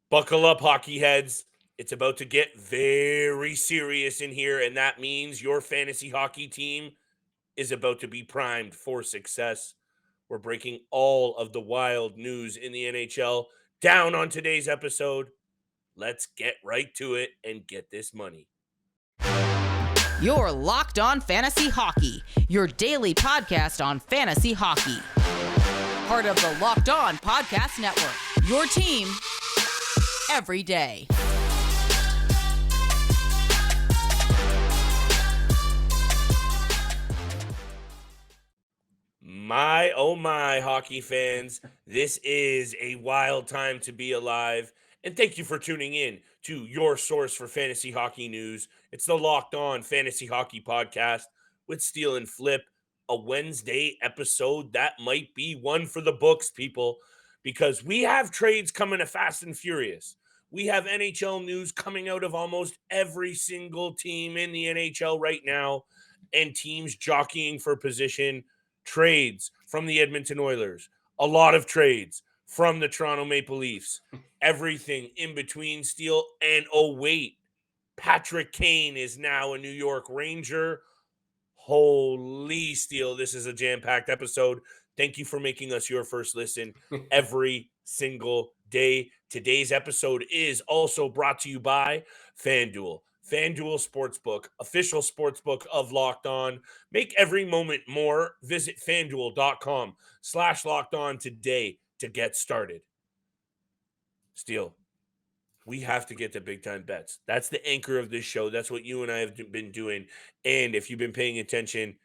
Buckle up, hockey heads. It's about to get very serious in here, and that means your fantasy hockey team is about to be primed for success. We're breaking all of the wild news in the NHL down on today's episode. Let's get right to it and get this money. You're Locked On Fantasy Hockey, your daily podcast on fantasy hockey. Part of the Locked On Podcast Network, your team every day. My, oh my, hockey fans, this is a wild time to be alive. And thank you for tuning in to your source for fantasy hockey news. It's the Locked On Fantasy Hockey Podcast with Steele and Flip, a Wednesday episode that might be one for the books, people, because we have trades coming to fast and furious. We have NHL news coming out of almost every single team in the NHL right now, and teams jockeying for position. Trades from the Edmonton Oilers, a lot of trades from the Toronto Maple Leafs, everything in between, Steele. And oh, wait, Patrick Kane is now a New York Ranger. Holy Steele, this is a jam-packed episode. Thank you for making us your first listen every single day. Today's episode is also brought to you by FanDuel. FanDuel Sportsbook, official sportsbook of Locked On. Make every moment more. Visit FanDuel.com/Locked On today to get started. Steele, we have to get to big time bets. That's the anchor of this show. That's what you and I have been doing. And if you've been paying attention,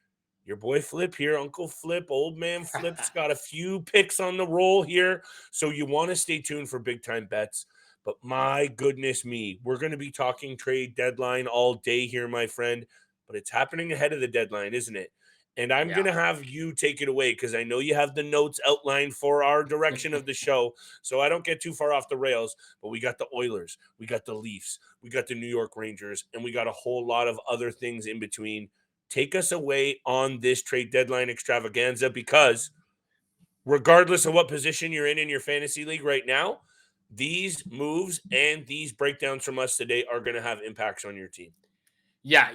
your boy Flip here, Uncle Flip, old man Flip's got a few picks on the roll here. So you want to stay tuned for big time bets. But my goodness me, we're going to be talking trade deadline all day here, my friend. But it's happening ahead of the deadline, isn't it? And I'm going to have you take it away because I know you have the notes outlined for our direction of the show. So I don't get too far off the rails. But we got the Oilers, we got the Leafs, we got the New York Rangers, and we got a whole lot of other things in between. Take us away on this trade deadline extravaganza, because regardless of what position you're in your fantasy league right now, these moves and these breakdowns from us today are going to have impacts on your team. Yeah,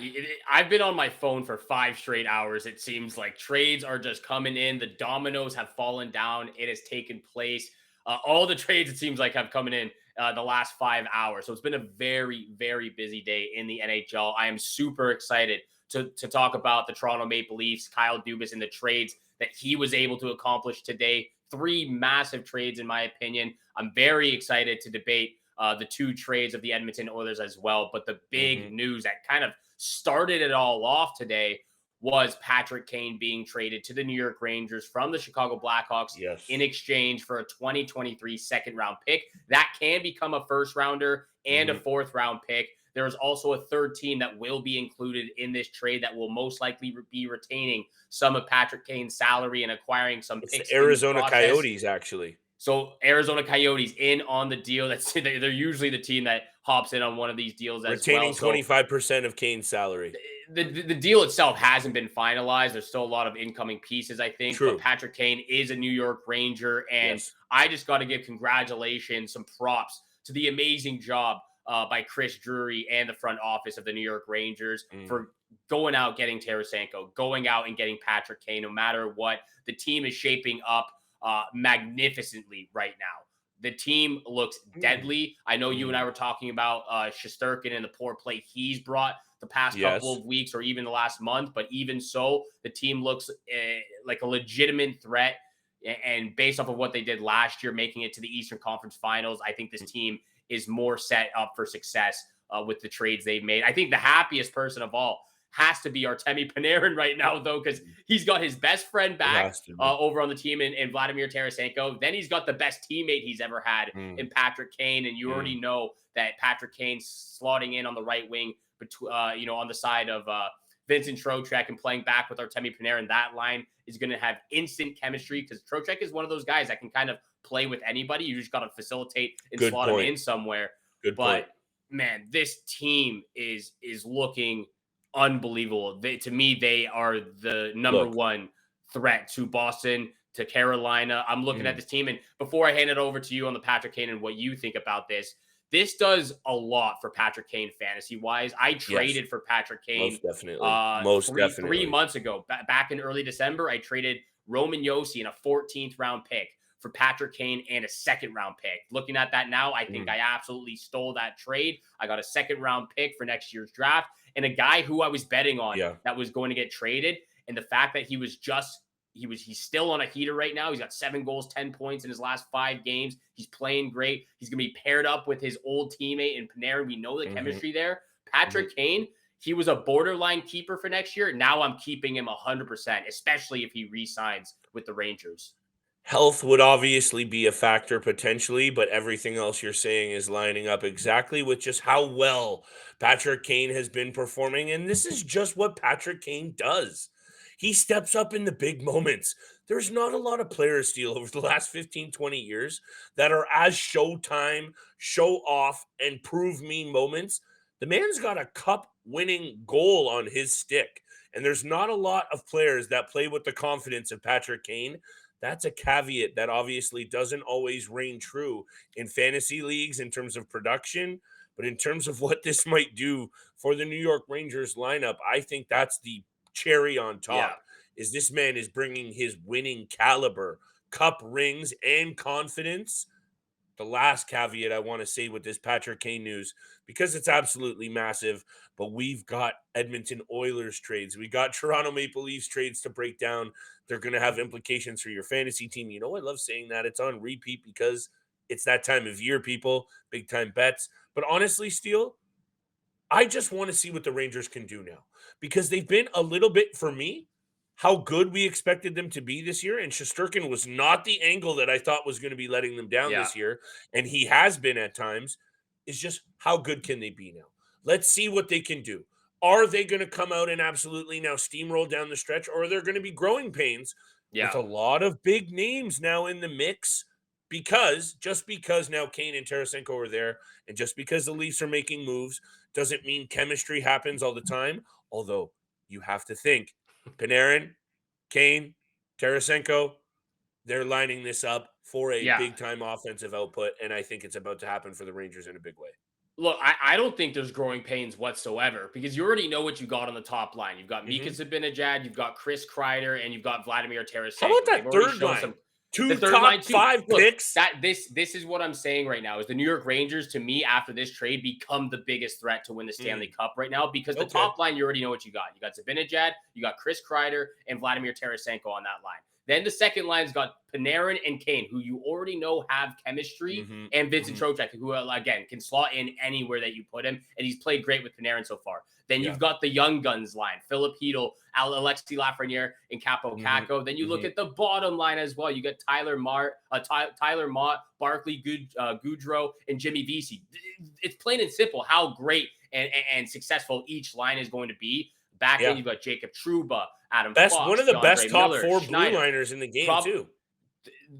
I've been on my phone for 5 straight hours. It seems like trades are just coming in. The dominoes have fallen down. It has taken place. All the trades, it seems like, have come in the last 5 hours. So it's been a very, very busy day in the NHL. I am super excited to talk about the Toronto Maple Leafs, Kyle Dubas, and the trades that he was able to accomplish today. 3 massive trades, in my opinion. I'm very excited to debate the 2 trades of the Edmonton Oilers as well. But the big news that kind of started it all off today was Patrick Kane being traded to the New York Rangers from the Chicago Blackhawks in exchange for a 2023 second-round pick. That can become a first-rounder and a fourth-round pick. There is also a third team that will be included in this trade that will most likely be retaining some of Patrick Kane's salary and acquiring some picks. The Arizona Coyotes, actually. So Arizona Coyotes in on the deal. They're usually the team that hops in on one of these deals as retaining well. 25% of Kane's salary. The deal itself hasn't been finalized. There's still a lot of incoming pieces, I think. True. But Patrick Kane is a New York Ranger, and I just got to give congratulations, some props to the amazing job by Chris Drury and the front office of the New York Rangers for going out, getting Tarasenko, going out and getting Patrick Kane. No matter what, the team is shaping up magnificently right now. The team looks deadly. I know you and I were talking about Shesterkin and the poor play he's brought the past couple of weeks or even the last month, but even so, the team looks like a legitimate threat. And based off of what they did last year, making it to the Eastern Conference Finals, I think this team is more set up for success with the trades they've made. I think the happiest person of all has to be Artemi Panarin right now, though, because he's got his best friend back over on the team in Vladimir Tarasenko. Then he's got the best teammate he's ever had in Patrick Kane. And you already know that Patrick Kane slotting in on the right wing, on the side of Vincent Trocheck and playing back with Artemi Panarin. That line is going to have instant chemistry because Trocheck is one of those guys that can kind of play with anybody. You just got to facilitate and slot him in somewhere. Man, this team is looking unbelievable. To me, they are the number one threat to Boston. to Carolina. I'm looking at this team. And before I hand it over to you on the Patrick Kane and what you think about this does a lot for Patrick Kane fantasy-wise. I traded for Patrick Kane most definitely. 3 months ago. Back in early December, I traded Roman Josi and a 14th round pick for Patrick Kane and a 2nd round pick. Looking at that now, I think I absolutely stole that trade. I got a 2nd round pick for next year's draft and a guy who I was betting on that was going to get traded. And the fact that he's still on a heater right now. He's got 7 goals, 10 points in his last 5 games. He's playing great. He's going to be paired up with his old teammate in Panarin. We know the chemistry there. Patrick Kane, he was a borderline keeper for next year. Now I'm keeping him 100%, especially if he re-signs with the Rangers. Health would obviously be a factor potentially, but everything else you're saying is lining up exactly with just how well Patrick Kane has been performing. And this is just what Patrick Kane does. He steps up in the big moments. There's not a lot of players, Steele, over the last 15, 20 years that are as showtime, show off, and prove me moments. The man's got a cup-winning goal on his stick. And there's not a lot of players that play with the confidence of Patrick Kane. That's a caveat that obviously doesn't always reign true in fantasy leagues in terms of production. But in terms of what this might do for the New York Rangers lineup, I think that's the cherry on top. Is this man is bringing his winning caliber, cup rings, and confidence. The last caveat I want to say with this Patrick Kane news, because it's absolutely massive, but we've got Edmonton Oilers trades. We got Toronto Maple Leafs trades to break down. They're going to have implications for your fantasy team. You know, I love saying that. It's on repeat because it's that time of year, people. Big time bets. But honestly, Steele, I just want to see what the Rangers can do now, because they've been a little bit, for me, how good we expected them to be this year. And Shesterkin was not the angle that I thought was going to be letting them down this year. And he has been at times. It's just how good can they be now? Let's see what they can do. Are they going to come out and absolutely now steamroll down the stretch, or are there going to be growing pains with a lot of big names now in the mix? Because now Kane and Tarasenko are there, and just because the Leafs are making moves doesn't mean chemistry happens all the time. Although you have to think, Panarin, Kane, Tarasenko, they're lining this up for a big-time offensive output, and I think it's about to happen for the Rangers in a big way. Look, I don't think there's growing pains whatsoever, because you already know what you got on the top line. You've got Mika Zibanejad, you've got Chris Kreider, and you've got Vladimir Tarasenko. How about that third line? Two top 5 picks. This is what I'm saying right now, is the New York Rangers, to me, after this trade, become the biggest threat to win the Stanley Cup right now, because the top line, you already know what you got. You got Zibanejad, you got Chris Kreider, and Vladimir Tarasenko on that line. Then the second line's got Panarin and Kane, who you already know have chemistry, and Vincent Trocheck, who, again, can slot in anywhere that you put him, and he's played great with Panarin so far. Then you've got the young guns line, Philip Hedl, Alexis Lafreniere, and Capo Caco. Then you look at the bottom line as well. You got Tyler Mott, Barclay Goudreau, and Jimmy Vesey. It's plain and simple how great and successful each line is going to be. Back then, you've got Jacob Trouba, Adam Fox, one of the best top Miller, 4 Schneider. blue liners in the game, too.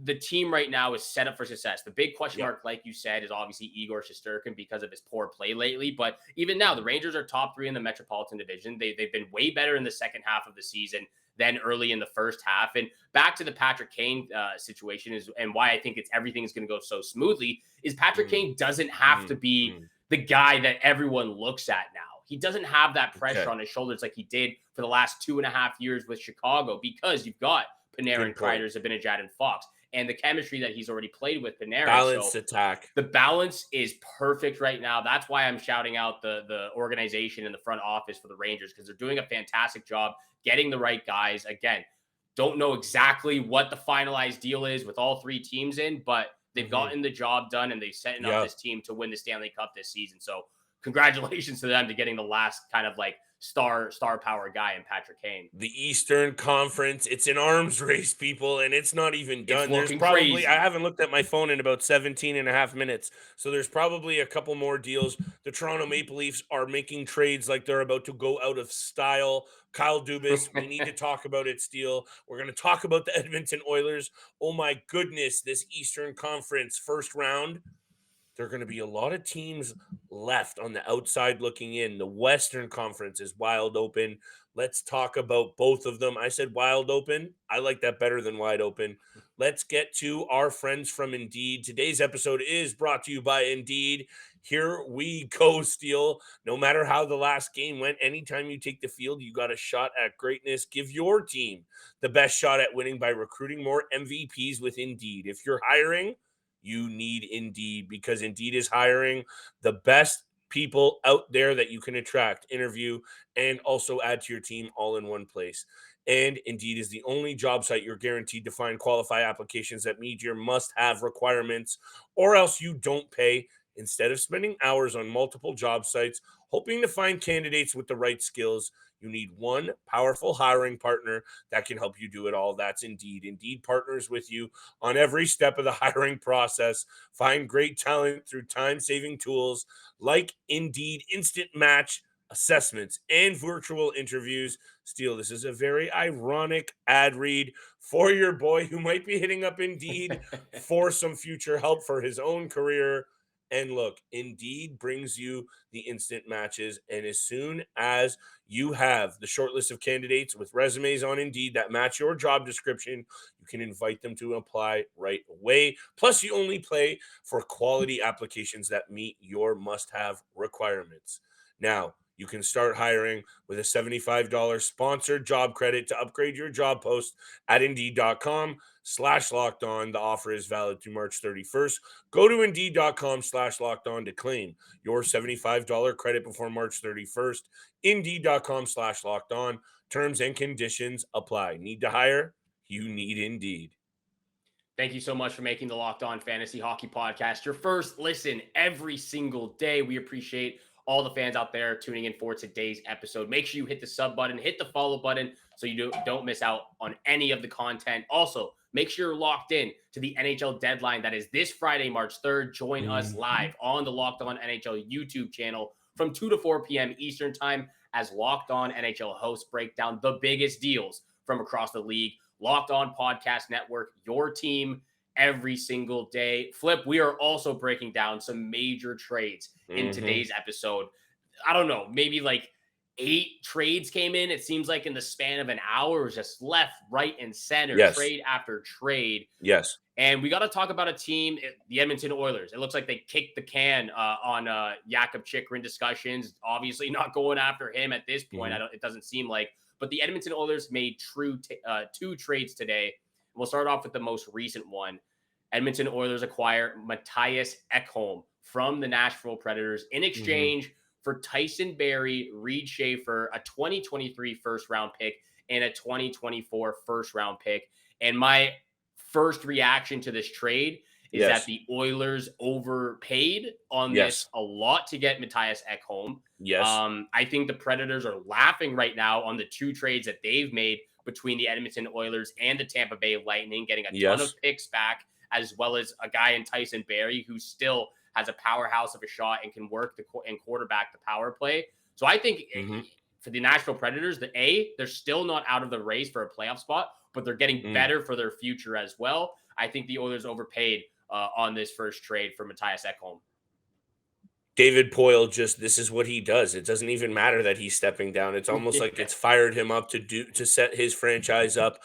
The team right now is set up for success. The big question mark, like you said, is obviously Igor Shesterkin because of his poor play lately. But even now, the Rangers are top 3 in the Metropolitan Division. They've been way better in the second half of the season than early in the first half. And back to the Patrick Kane situation and why I think everything is going to go so smoothly is Patrick Kane doesn't have to be the guy that everyone looks at now. He doesn't have that pressure on his shoulders like he did for the last 2.5 years with Chicago, because you've got Panarin, Kreider, Zibanejad, and Fox, and the chemistry that he's already played with Panarin. Balanced attack. The balance is perfect right now. That's why I'm shouting out the organization in the front office for the Rangers, because they're doing a fantastic job getting the right guys. Again, don't know exactly what the finalized deal is with all 3 teams in, but they've gotten the job done, and they've setting up this team to win the Stanley Cup this season. So congratulations to them to getting the last kind of like star power guy in Patrick Kane. The Eastern Conference, it's an arms race, people, and it's not even done. There's probably crazy. I haven't looked at my phone in about 17 and a half minutes, so there's probably a couple more deals. The Toronto Maple Leafs are making trades like they're about to go out of style. Kyle Dubas, we need to talk about it, Steele. We're going to talk about the Edmonton Oilers. Oh my goodness, this Eastern Conference first round. there are going to be a lot of teams left on the outside looking in. The Western Conference is wide open. Let's talk about both of them. I said wild open. I like that better than wide open. Let's get to our friends from Indeed. Today's episode is brought to you by Indeed. Here we go, Steele. No matter how the last game went, anytime you take the field, you got a shot at greatness. Give your team the best shot at winning by recruiting more MVPs with Indeed. If you're hiring, you need Indeed, because Indeed is hiring the best people out there that you can attract, interview, and also add to your team all in one place. And Indeed is the only job site you're guaranteed to find qualified applications that meet your must-have requirements, or else you don't pay. Instead of spending hours on multiple job sites hoping to find candidates with the right skills, you need one powerful hiring partner that can help you do it all. That's Indeed. Indeed partners with you on every step of the hiring process. Find great talent through time-saving tools like Indeed Instant Match assessments and virtual interviews. Steele, this is a very ironic ad read for your boy who might be hitting up Indeed for some future help for his own career. And look, Indeed brings you the instant matches. And as soon as you have the short list of candidates with resumes on Indeed that match your job description, you can invite them to apply right away. Plus, you only pay for quality applications that meet your must-have requirements. Now, you can start hiring with a $75 sponsored job credit to upgrade your job post at Indeed.com/locked-on. The offer is valid through March 31st. Go to Indeed.com/locked-on to claim your $75 credit before March 31st. Indeed.com/locked-on. Terms and conditions apply. Need to hire? You need Indeed. Thank you so much for making the Locked On Fantasy Hockey Podcast your first listen every single day. We appreciate all the fans out there tuning in for today's episode. Make sure you hit the sub button, hit the follow button so you don't miss out on any of the content. Also, make sure you're locked in to the NHL deadline that is this Friday, March 3rd. Join us live on the Locked On NHL YouTube channel from 2 to 4 p.m. Eastern Time as Locked On NHL hosts break down the biggest deals from across the league. Locked On Podcast Network, your team every single day. Flip, we are also breaking down some major trades in today's episode. I don't know, maybe like 8 trades came in. It seems like in the span of an hour, it was just left, right, and center, trade after trade. Yes. And we got to talk about a team, the Edmonton Oilers. It looks like they kicked the can on Jakub Chychrun discussions. Obviously not going after him at this point. It doesn't seem like. But the Edmonton Oilers made 2 trades today. We'll start off with the most recent one. Edmonton Oilers acquire Mattias Ekholm from the Nashville Predators in exchange for Tyson Barrie, Reed Schaefer, a 2023 first-round pick, and a 2024 first-round pick. And my first reaction to this trade is that the Oilers overpaid on this a lot to get Mattias Ekholm. I think the Predators are laughing right now on the 2 trades that they've made between the Edmonton Oilers and the Tampa Bay Lightning, getting a ton of picks back, as well as a guy in Tyson Barrie who still has a powerhouse of a shot and can work and quarterback the power play. So I think for the Nashville Predators, they're still not out of the race for a playoff spot, but they're getting better for their future as well. I think the Oilers overpaid on this first trade for Mattias Ekholm. David Poile this is what he does. It doesn't even matter that he's stepping down. It's almost like it's fired him up to set his franchise up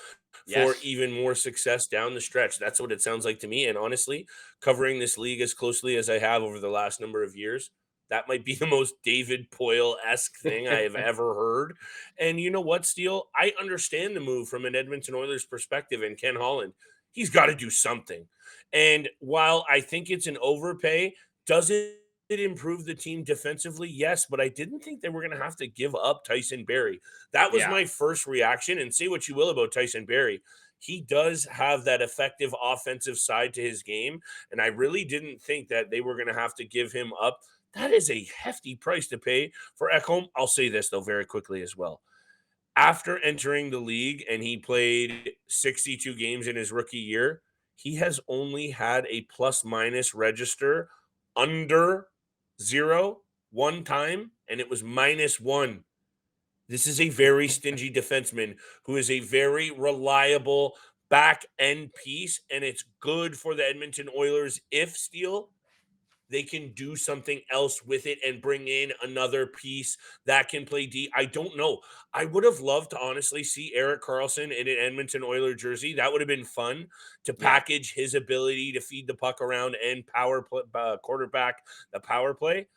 for even more success down the stretch. That's what it sounds like to me. And honestly, covering this league as closely as I have over the last number of years, that might be the most David Poile-esque thing I have ever heard. And you know what, Steele? I understand the move from an Edmonton Oilers perspective, and Ken Holland, he's got to do something. And while I think it's an overpay, does it improve the team defensively? Yes, but I didn't think they were going to have to give up Tyson Barrie. That was my first reaction. And say what you will about Tyson Barrie, he does have that effective offensive side to his game. And I really didn't think that they were going to have to give him up. That is a hefty price to pay for Ekholm. I'll say this, though, very quickly as well. After entering the league, and he played 62 games in his rookie year, he has only had a plus-minus register under 0 one time, and it was -1. This is a very stingy defenseman who is a very reliable back-end piece, and it's good for the Edmonton Oilers if, Steele, they can do something else with it and bring in another piece that can play D. I don't know. I would have loved to honestly see Erik Karlsson in an Edmonton Oilers jersey. That would have been fun to Yeah. package his ability to feed the puck around and quarterback the power play.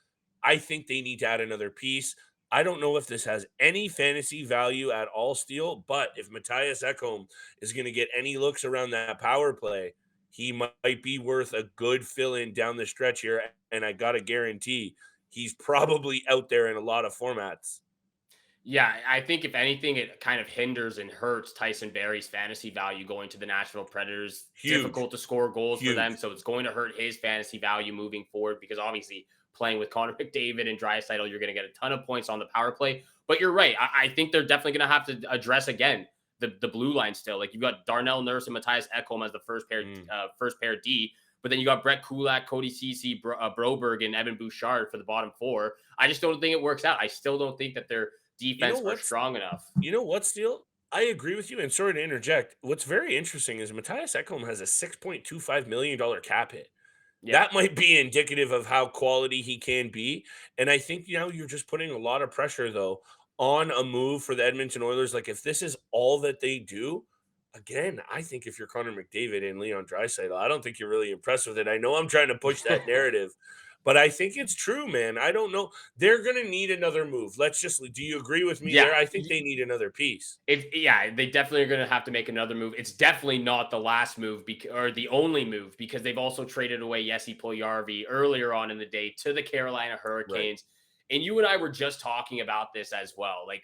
I think they need to add another piece. I don't know if this has any fantasy value at all, Steele, but if Mattias Ekholm is going to get any looks around that power play, he might be worth a good fill-in down the stretch here, and I got to guarantee he's probably out there in a lot of formats. Yeah, I think if anything, it kind of hinders and hurts Tyson Barrie's fantasy value going to the Nashville Predators. Huge, Difficult to score goals for them, huge. so it's going to hurt his fantasy value moving forward because obviously playing with Connor McDavid and Draisaitl, you're going to get a ton of points on the power play. But you're right. I think they're definitely going to have to address again the blue line still. Like you've got Darnell Nurse and Mattias Ekholm as the first pair D. But then you got Brett Kulak, Cody Ceci, Broberg, and Evan Bouchard for the bottom four. I just don't think it works out. I still don't think that they're defense are strong enough. You know what, Steele? I agree with you, and sorry to interject. What's very interesting is Mattias Ekholm has a $6.25 million cap hit. Yeah. That might be indicative of how quality he can be. And I think, you're just putting a lot of pressure, though, on a move for the Edmonton Oilers. Like, if this is all that they do, again, I think if you're Connor McDavid and Leon Draisaitl, I don't think you're really impressed with it. I know I'm trying to push that narrative, but I think it's true, man. I don't know. They're going to need another move. Do you agree with me there? I think they need another piece. They definitely are going to have to make another move. It's definitely not the last move or the only move because they've also traded away Jesse Puljujarvi earlier on in the day to the Carolina Hurricanes. Right. And you and I were just talking about this as well. Like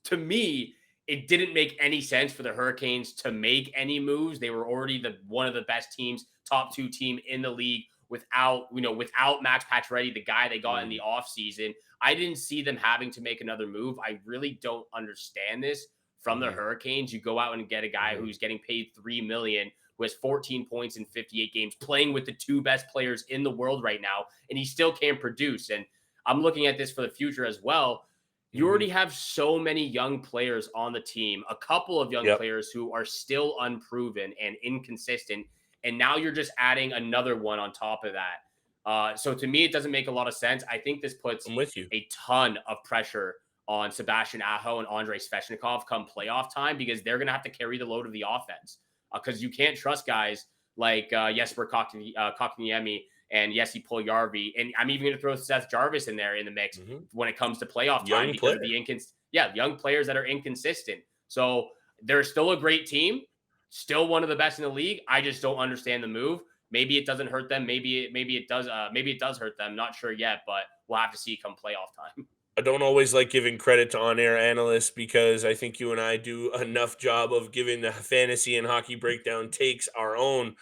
to me, it didn't make any sense for the Hurricanes to make any moves. They were already one of the best teams, top 2 team in the league without Max Pacioretty, the guy they got in the offseason. I didn't see them having to make another move. I really don't understand this from the Hurricanes. You go out and get a guy who's getting paid $3 million, who has 14 points in 58 games, playing with the 2 best players in the world right now, and he still can't produce. And I'm looking at this for the future as well. You already have so many young players on the team, a couple of young players who are still unproven and inconsistent. And now you're just adding another one on top of that. So to me, it doesn't make a lot of sense. I think this puts a ton of pressure on Sebastian Aho and Andrei Svechnikov come playoff time because they're going to have to carry the load of the offense because you can't trust guys like Jesper Kotkaniemi and Jesse Puljujarvi. And I'm even going to throw Seth Jarvis in there in the mix when it comes to playoff time because of the young players that are inconsistent. So they're still a great team, still one of the best in the league. I just don't understand the move. Maybe it doesn't hurt them. Maybe it does. Maybe it does hurt them. Not sure yet, but we'll have to see come playoff time. I don't always like giving credit to on-air analysts because I think you and I do enough job of giving the fantasy and hockey breakdown takes our own.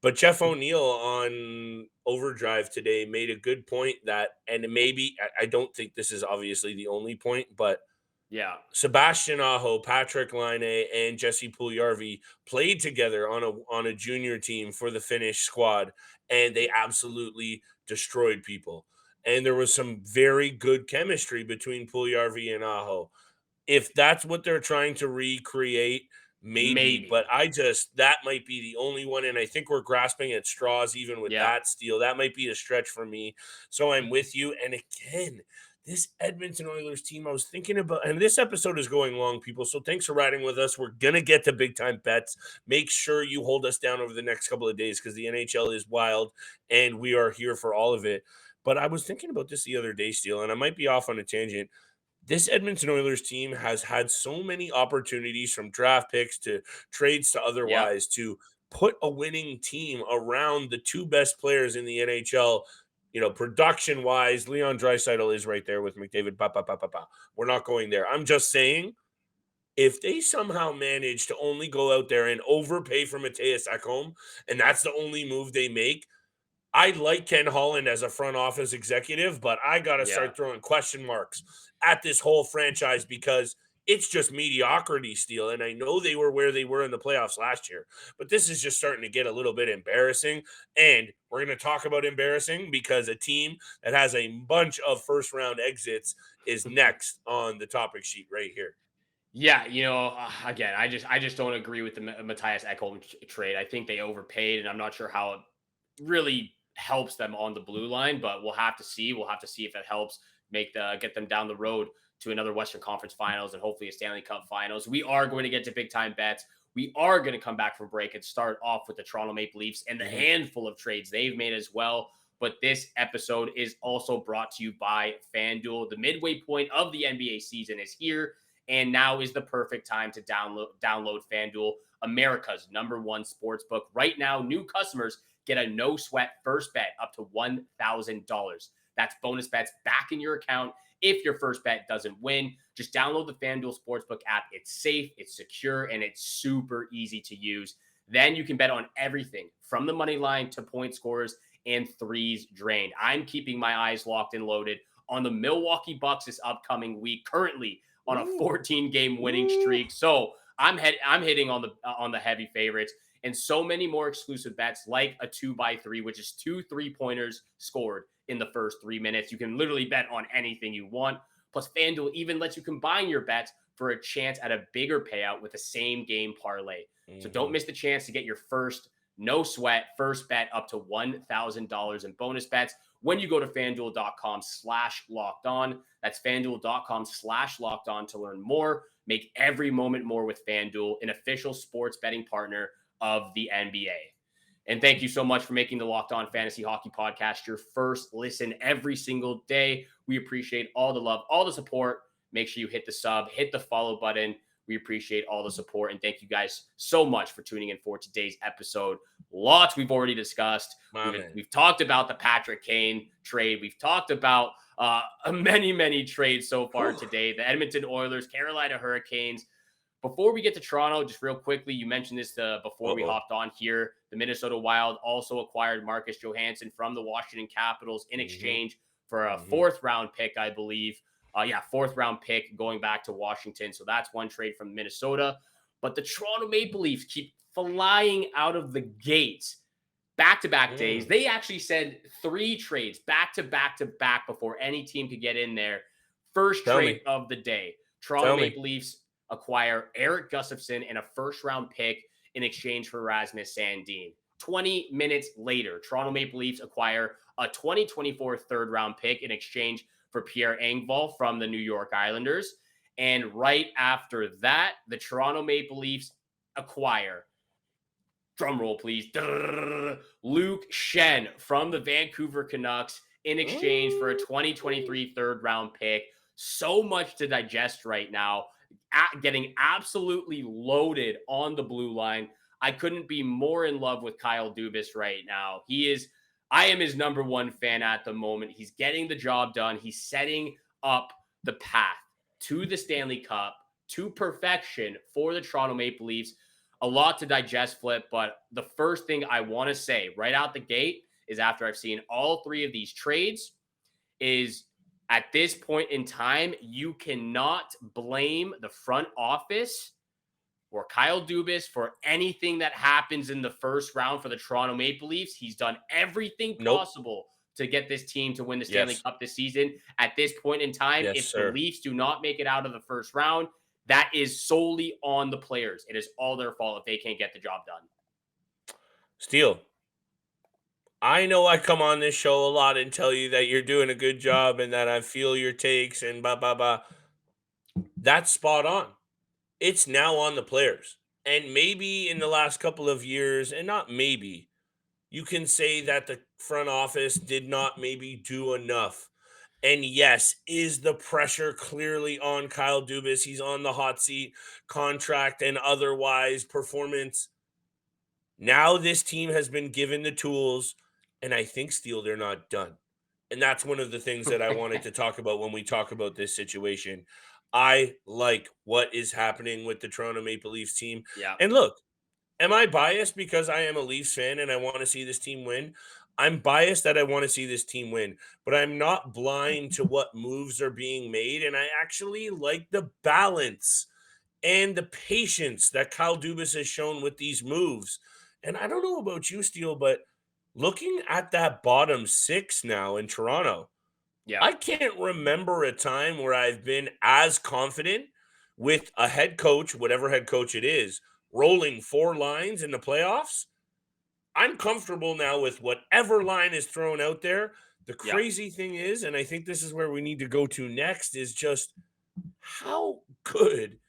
But Jeff O'Neill on Overdrive today made a good point that, and maybe I don't think this is obviously the only point, but Sebastian Aho, Patrick Laine, and Jesse Puljujarvi played together on a junior team for the Finnish squad, and they absolutely destroyed people. And there was some very good chemistry between Puljujarvi and Aho. If that's what they're trying to recreate, maybe. But that might be the only one. And I think we're grasping at straws even with that Steele. That might be a stretch for me. So I'm with you. And again, this Edmonton Oilers team, I was thinking about, and this episode is going long, people. So thanks for riding with us. We're going to get to big time bets. Make sure you hold us down over the next couple of days because the NHL is wild and we are here for all of it. But I was thinking about this the other day, Steele, and I might be off on a tangent. This Edmonton Oilers team has had so many opportunities from draft picks to trades to otherwise to put a winning team around the 2 best players in the NHL. Production-wise, Leon Draisaitl is right there with McDavid. We're not going there. I'm just saying, if they somehow manage to only go out there and overpay for Mattias Ekholm, and that's the only move they make, I like Ken Holland as a front office executive, but I got to start throwing question marks at this whole franchise because it's just mediocrity, Steele. And I know they were where they were in the playoffs last year, but this is just starting to get a little bit embarrassing. And we're going to talk about embarrassing because a team that has a bunch of first-round exits is next on the topic sheet right here. Yeah, again, I just don't agree with the Mattias Ekholm trade. I think they overpaid, and I'm not sure how it really helps them on the blue line, but we'll have to see. We'll have to see if it helps get them down the road to another Western Conference Finals and hopefully a Stanley Cup Finals. We are going to get to big time bets. We are going to come back from break and start off with the Toronto Maple Leafs and the handful of trades they've made as well. But this episode is also brought to you by FanDuel. The midway point of the NBA season is here, and now is the perfect time to download FanDuel, America's #1 sportsbook. Right now, new customers get a no-sweat first bet up to $1,000. That's bonus bets back in your account if your first bet doesn't win. Just download the FanDuel Sportsbook app. It's safe, it's secure, and it's super easy to use. Then you can bet on everything from the money line to point scorers and threes drained. I'm keeping my eyes locked and loaded on the Milwaukee Bucks this upcoming week, currently on a 14-game winning streak. So I'm hitting on the heavy favorites, and so many more exclusive bets like a 2x3, which is 2 3-pointers scored in the first 3 minutes. You can literally bet on anything you want. Plus, FanDuel even lets you combine your bets for a chance at a bigger payout with the same game parlay. So don't miss the chance to get your first no sweat first bet up to $1,000 in bonus bets when you go to FanDuel.com/lockedon. That's FanDuel.com/lockedon to learn more. Make every moment more with FanDuel, an official sports betting partner of the NBA. And thank you so much for making the Locked On Fantasy Hockey Podcast your first listen every single day. We appreciate all the love, all the support. Make sure you hit the sub, hit the follow button. We appreciate all the support, and thank you guys so much for tuning in for today's episode. Lots we've already discussed. We've talked about the Patrick Kane trade. We've talked about many trades so far today. The Edmonton Oilers, Carolina Hurricanes. Before we get to Toronto, just real quickly, you mentioned this before we hopped on here. The Minnesota Wild also acquired Marcus Johansson from the Washington Capitals in exchange for a 4th-round pick, I believe. 4th-round pick going back to Washington. So that's one trade from Minnesota. But the Toronto Maple Leafs keep flying out of the gates. Back-to-back days. They actually said 3 trades back-to-back before any team could get in there. First trade of the day. Toronto Maple Leafs acquire Eric Gustafsson and a 1st-round pick in exchange for Rasmus Sandin. 20 minutes later, Toronto Maple Leafs acquire a 2024 3rd-round pick in exchange for Pierre Engvall from the New York Islanders. And right after that, the Toronto Maple Leafs acquire, drumroll please, Luke Schenn from the Vancouver Canucks in exchange for a 2023 3rd-round pick. So much to digest right now. Getting absolutely loaded on the blue line. I couldn't be more in love with Kyle Dubas right now. I am his #1 fan at the moment. He's getting the job done. He's setting up the path to the Stanley Cup, to perfection for the Toronto Maple Leafs. A lot to digest, Flip, but the first thing I want to say right out the gate is, after I've seen all 3 of these trades, is at this point in time, you cannot blame the front office or Kyle Dubas for anything that happens in the first round for the Toronto Maple Leafs. He's done everything possible to get this team to win the Stanley Cup this season. At this point in time, if the Leafs do not make it out of the first round, that is solely on the players. It is all their fault if they can't get the job done. Steele, I know I come on this show a lot and tell you that you're doing a good job and that I feel your takes and blah, blah, blah. That's spot on. It's now on the players. And maybe in the last couple of years, and not maybe, you can say that the front office did not maybe do enough. And yes, is the pressure clearly on Kyle Dubas? He's on the hot seat, contract and otherwise performance. Now this team has been given the tools, and I think, Steele, they're not done. And that's one of the things that I wanted to talk about when we talk about this situation. I like what is happening with the Toronto Maple Leafs team. Yeah. And look, am I biased because I am a Leafs fan and I want to see this team win? I'm biased that I want to see this team win, but I'm not blind to what moves are being made. And I actually like the balance and the patience that Kyle Dubas has shown with these moves. And I don't know about you, Steele, but looking at that bottom 6 now in Toronto, I can't remember a time where I've been as confident with a head coach, whatever head coach it is, rolling 4 lines in the playoffs I'm comfortable now with whatever line is thrown out there. The Yeah. crazy thing is, and I think this is where we need to go to next, is just how good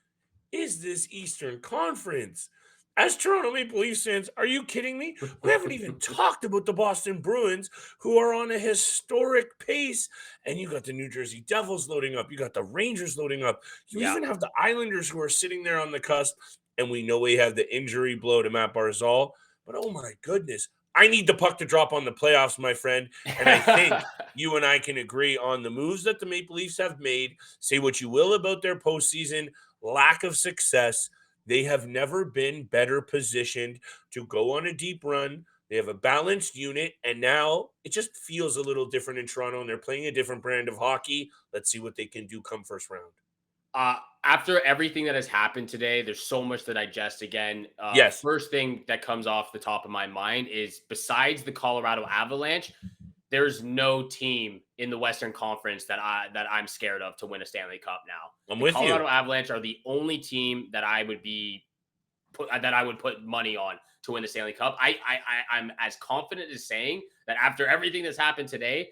is this Eastern Conference? As Toronto Maple Leafs fans, are you kidding me? We haven't even talked about the Boston Bruins, who are on a historic pace. And you got the New Jersey Devils loading up. You got the Rangers loading up. You Yeah. even have the Islanders who are sitting there on the cusp. And we know we have the injury blow to Matt Barzal. But oh my goodness, I need the puck to drop on the playoffs, my friend. And I think you and I can agree on the moves that the Maple Leafs have made. Say what you will about their postseason lack of success. They have never been better positioned to go on a deep run. They have a balanced unit, and now it just feels a little different in Toronto, and they're playing a different brand of hockey. Let's see what they can do come first round. After everything that has happened today, there's so much to digest again. Yes. First thing that comes off the top of my mind is besides the Colorado Avalanche, there's no team in the Western Conference that I'm scared of to win a Stanley Cup now. I'm The with Colorado you. Avalanche are the only team that I would put money on to win the Stanley Cup. I'm as confident as saying that after everything that's happened today,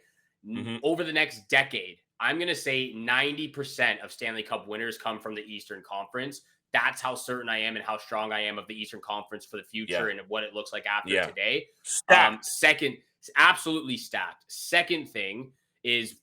over the next decade, I'm going to say 90% of Stanley Cup winners come from the Eastern Conference. That's how certain I am and how strong I am of the Eastern Conference for the future and what it looks like after today. Second, absolutely stacked. Second thing is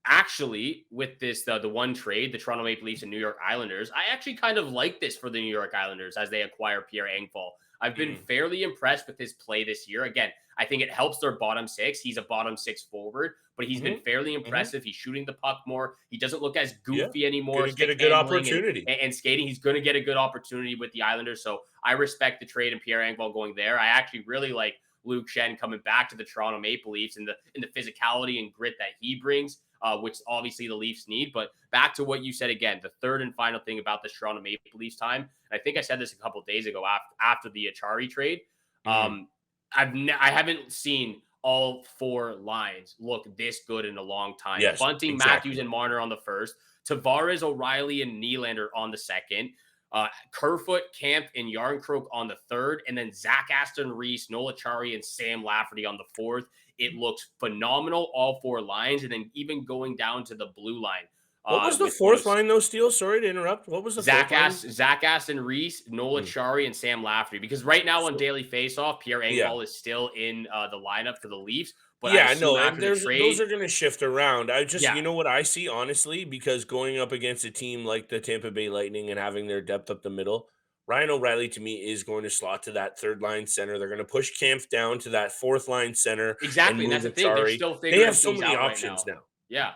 actually with this, the one trade, the Toronto Maple Leafs and New York Islanders, I actually kind of like this for the New York Islanders as they acquire Pierre Engvall. I've been fairly impressed with his play this year. Again, I think it helps their bottom six. He's a bottom six forward, but he's been fairly impressive. He's shooting the puck more. He doesn't look as goofy anymore. Going to get a good opportunity. And skating. He's going to get a good opportunity with the Islanders. So I respect the trade and Pierre Engvall going there. I actually really like Luke Schenn coming back to the Toronto Maple Leafs and the physicality and grit that he brings, which obviously the Leafs need. But back to what you said again, the third and final thing about the Toronto Maple Leafs time, and I think I said this a couple of days ago after the Achari trade. I haven't seen all four lines look this good in a long time. Yes, Bunting, exactly. Matthews, and Marner on the first. Tavares, O'Reilly, and Nylander on the second. Kerfoot, Camp, and Yarncroke on the third. And then Zach Aston Reese, Noel Acciari, and Sam Lafferty on the fourth. It looks phenomenal, all four lines. And then even going down to the blue line. What was the fourth line, though, Steele? Sorry to interrupt. What was the Zach Aston Reese, Noel Acciari, and Sam Lafferty? Because right now on Daily Faceoff, Pierre Engvall is still in the lineup for the Leafs. But those are going to shift around. You know what I see, honestly, because going up against a team like the Tampa Bay Lightning and having their depth up the middle, Ryan O'Reilly, to me, is going to slot to that third line center. They're going to push Kampf down to that fourth line center. Exactly, and that's the thing. They're still figuring They have so many options now. Yeah.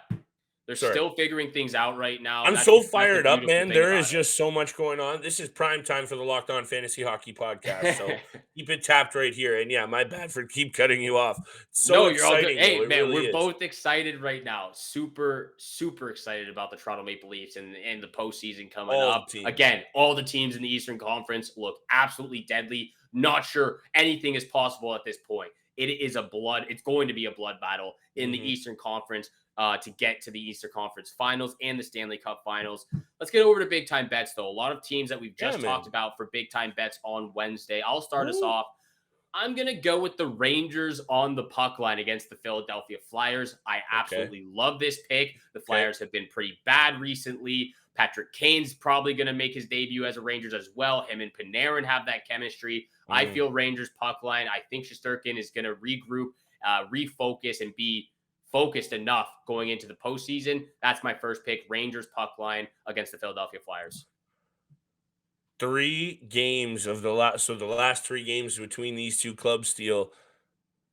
They're still figuring things out right now. I'm so fired up, man. There is just so much going on. This is prime time for the Locked On Fantasy Hockey Podcast. So keep it tapped right here. And yeah, my bad for keep cutting you off. So you're all good. Hey, man, we're both excited right now. Super, super excited about the Toronto Maple Leafs and the postseason coming up. Again, all the teams in the Eastern Conference look absolutely deadly. Not sure anything is possible at this point. It's going to be a blood battle in the Eastern Conference. To get to the Eastern Conference Finals and the Stanley Cup Finals. Let's get over to big time bets, though. A lot of teams that we've just talked about for big time bets on Wednesday. I'll start us off. I'm going to go with the Rangers on the puck line against the Philadelphia Flyers. I absolutely love this pick. The Flyers have been pretty bad recently. Patrick Kane's probably going to make his debut as a Rangers as well. Him and Panarin have that chemistry. I feel Rangers puck line. I think Shesterkin is going to regroup, refocus, and be focused enough going into the postseason. That's my first pick, Rangers puck line against the Philadelphia Flyers. 3 games of the last 3 games between these two clubs, Steele,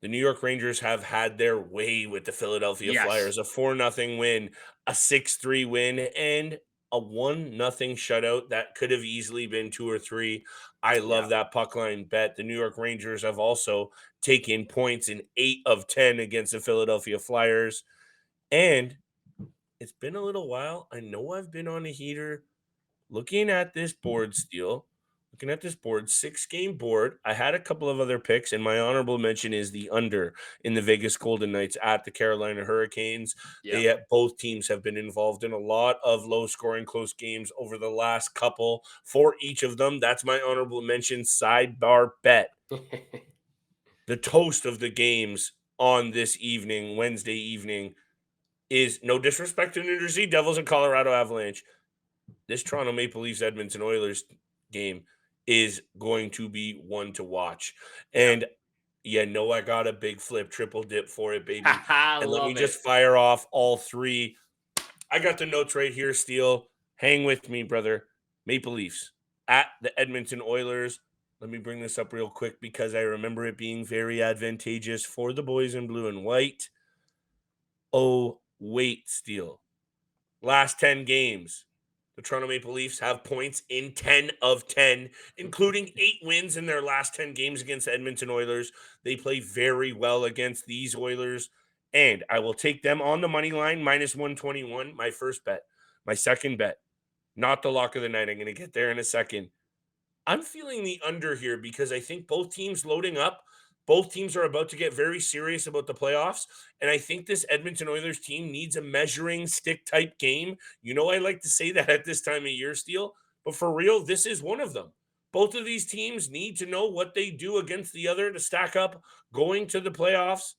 the New York Rangers have had their way with the Philadelphia Flyers. A 4-0 win, a 6-3 win, and a 1-0 shutout that could have easily been 2 or 3. I love that puck line bet. The New York Rangers have also taken points in 8 of 10 against the Philadelphia Flyers. And it's been a little while. I know I've been on a heater looking at this board, Steele. Looking at this board, 6-game board. I had a couple of other picks, and my honorable mention is the under in the Vegas Golden Knights at the Carolina Hurricanes. Both teams have been involved in a lot of low-scoring, close games over the last couple for each of them. That's my honorable mention sidebar bet. the toast of the games on this evening, Wednesday evening, is no disrespect to New Jersey Devils and Colorado Avalanche. This Toronto Maple Leafs Edmonton Oilers game is going to be one to watch. And I got a big flip, triple dip for it, baby. I And let me love it. just fire off all three. I got the notes right here, Steele. Hang with me, brother. Maple Leafs at the Edmonton Oilers. Let me bring this up real quick because I remember it being very advantageous for the boys in blue and white. Oh, wait, Steele. Last 10 games, the Toronto Maple Leafs have points in 10 of 10, including 8 wins in their last 10 games against the Edmonton Oilers. They play very well against these Oilers, and I will take them on the money line, minus 121, my first bet. My second bet, not the lock of the night. I'm going to get there in a second. I'm feeling the under here because I think both teams loading up. Both teams are about to get very serious about the playoffs. And I think this Edmonton Oilers team needs a measuring stick type game. You know, I like to say that at this time of year, Steele, but for real, this is one of them. Both of these teams need to know what they do against the other to stack up going to the playoffs.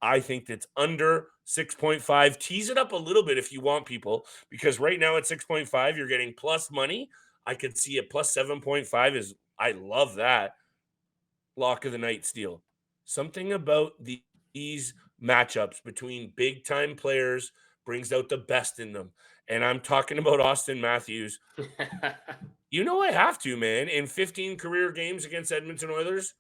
I think that's under 6.5. Tease it up a little bit if you want, people, because right now at 6.5, you're getting plus money. I could see it plus 7.5 is, I love that. Lock of the night, Steele. Something about these matchups between big time players brings out the best in them. And I'm talking about Austin Matthews. You know, I have to, man. In 15 career games against Edmonton Oilers,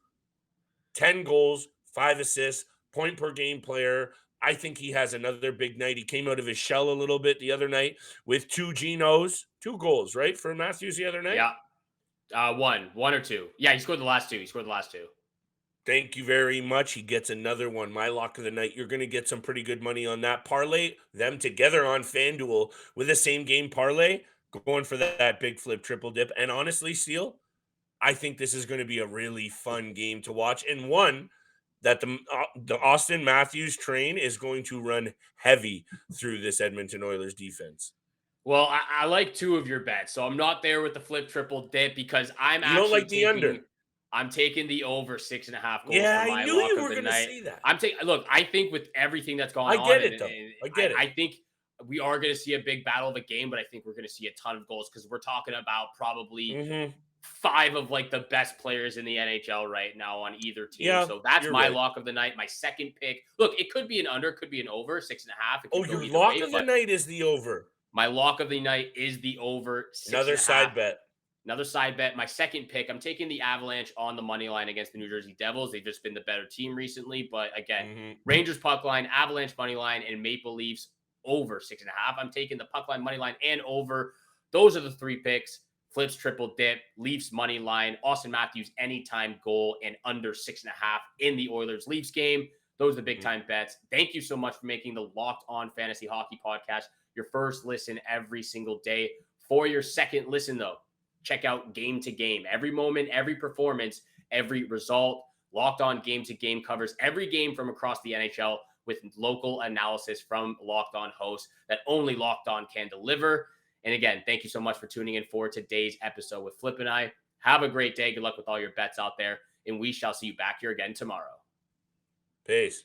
10 goals, 5 assists, point per game player. I think he has another big night. He came out of his shell a little bit the other night with 2 Genos, 2 goals, right, for Matthews the other night? Yeah. One or two. Yeah, he scored the last two. Thank you very much. He gets another one. My lock of the night. You're going to get some pretty good money on that. Parlay them together on FanDuel with a same game parlay, going for that big flip triple dip. And honestly, Steele, I think this is going to be a really fun game to watch, and one that the Austin Matthews train is going to run heavy through this Edmonton Oilers defense. Well, I like 2 of your bets, so I'm not there with the flip triple dip because I'm You don't actually like the under. I'm taking the over 6.5 goals Yeah, for I my knew lock you of were the going to night. say that. Look, I think with everything that's I gone get on, it, though. I get it. I think we are going to see a big battle of a game, but I think we're going to see a ton of goals because we're talking about probably 5 of like the best players in the NHL right now on either team. Yeah, So that's you're my right. lock of the night. My second pick. Look, it could be an under, could be an over 6.5. It could Oh, go your either lock way, of the but night is the over. my lock of the night is the over 6.5. Another side bet. Another side bet. My second pick, I'm taking the Avalanche on the money line against the New Jersey Devils. They've just been the better team recently. But again, Rangers puck line, Avalanche money line, and Maple Leafs over 6.5. I'm taking the puck line, money line, and over. Those are the 3 picks. Flips, triple dip, Leafs money line, Austin Matthews anytime goal, and under 6.5 in the Oilers Leafs game. Those are the big time bets. Thank you so much for making the Locked On Fantasy Hockey Podcast your first listen every single day. For your second listen, though, check out Game to Game. Every moment, every performance, every result. Locked On Game to Game covers every game from across the NHL with local analysis from Locked On hosts that only Locked On can deliver. And again, thank you so much for tuning in for today's episode with Flip and I. Have a great day. Good luck with all your bets out there. And we shall see you back here again tomorrow. Peace.